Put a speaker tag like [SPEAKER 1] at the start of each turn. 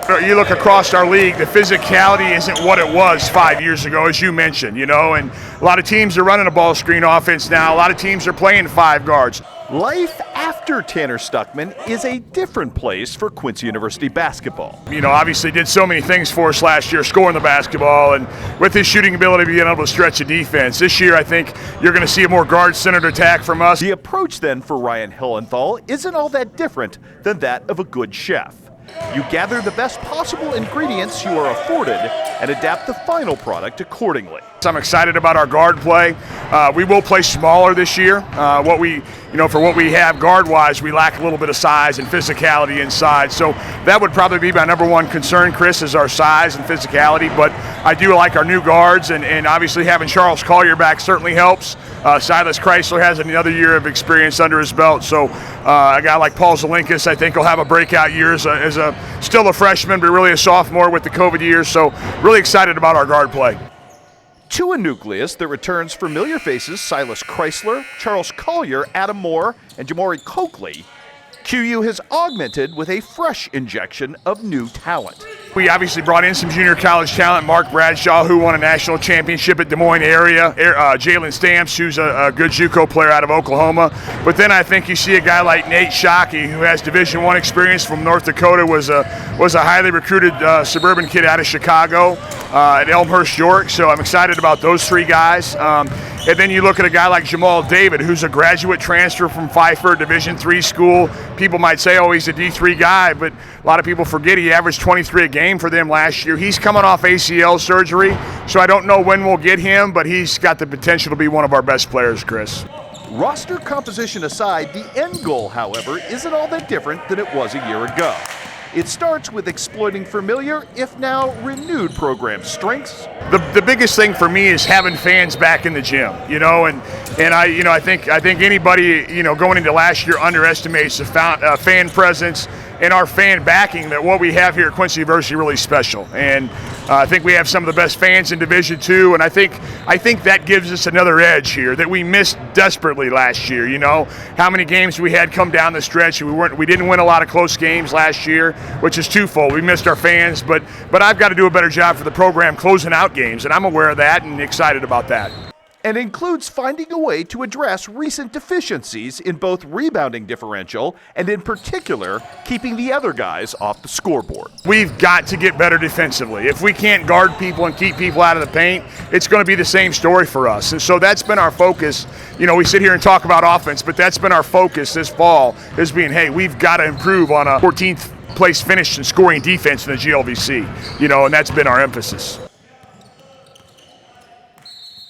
[SPEAKER 1] You look across our league, the physicality isn't what it was 5 years ago, as you mentioned, and a lot of teams are running a ball screen offense now. A lot of teams are playing five guards.
[SPEAKER 2] Life after Tanner Stuckman is a different place for Quincy University basketball.
[SPEAKER 1] Obviously did so many things for us last year, scoring the basketball, and with his shooting ability, being able to stretch the defense. This year, I think you're going to see a more guard-centered attack from us.
[SPEAKER 2] The approach then for Ryan Hillenthal isn't all that different than that of a good chef. You gather the best possible ingredients you are afforded and adapt the final product accordingly.
[SPEAKER 1] I'm excited about our guard play. We will play smaller this year. For what we have guard-wise, we lack a little bit of size and physicality inside. So that would probably be my number one concern, Chris, is our size and physicality. But I do like our new guards, and obviously having Charles Collier back certainly helps. Silas Chrysler has another year of experience under his belt. So a guy like Paul Zelinkas, I think, will have a breakout year as still a freshman, but really a sophomore with the COVID years. So really excited about our guard play.
[SPEAKER 2] To a nucleus that returns familiar faces Silas Chrysler, Charles Collier, Adam Moore, and Jamori Coakley, QU has augmented with a fresh injection of new talent.
[SPEAKER 1] We obviously brought in some junior college talent, Mark Bradshaw, who won a national championship at Des Moines area, Jalen Stamps, who's a good JUCO player out of Oklahoma. But then I think you see a guy like Nate Shockey, who has Division I experience from North Dakota, was a highly recruited suburban kid out of Chicago at Elmhurst, York. So I'm excited about those three guys. And then you look at a guy like Jamal David, who's a graduate transfer from Pfeiffer, Division III school. People might say, oh, he's a D3 guy, but a lot of people forget he averaged 23 a game for them last year. He's coming off ACL surgery, so I don't know when we'll get him, but he's got the potential to be one of our best players, Chris.
[SPEAKER 2] Roster composition aside, the end goal, however, isn't all that different than it was a year ago. It starts with exploiting familiar, if now renewed, program strengths.
[SPEAKER 1] The biggest thing for me is having fans back in the gym, and I think anybody going into last year underestimates the fan presence and our fan backing. That what we have here at Quincy University really special, and I think we have some of the best fans in Division II, and I think that gives us another edge here that we missed desperately last year. How many games we had come down the stretch, and we didn't win a lot of close games last year, which is twofold. We missed our fans, but I've got to do a better job for the program closing out games, and I'm aware of that and excited about that.
[SPEAKER 2] And includes finding a way to address recent deficiencies in both rebounding differential and, in particular, keeping the other guys off the scoreboard.
[SPEAKER 1] We've got to get better defensively. If we can't guard people and keep people out of the paint, it's going to be the same story for us. And so that's been our focus. We sit here and talk about offense, but that's been our focus this fall, is being, hey, we've got to improve on a 14th place finish in scoring defense in the GLVC, and that's been our emphasis.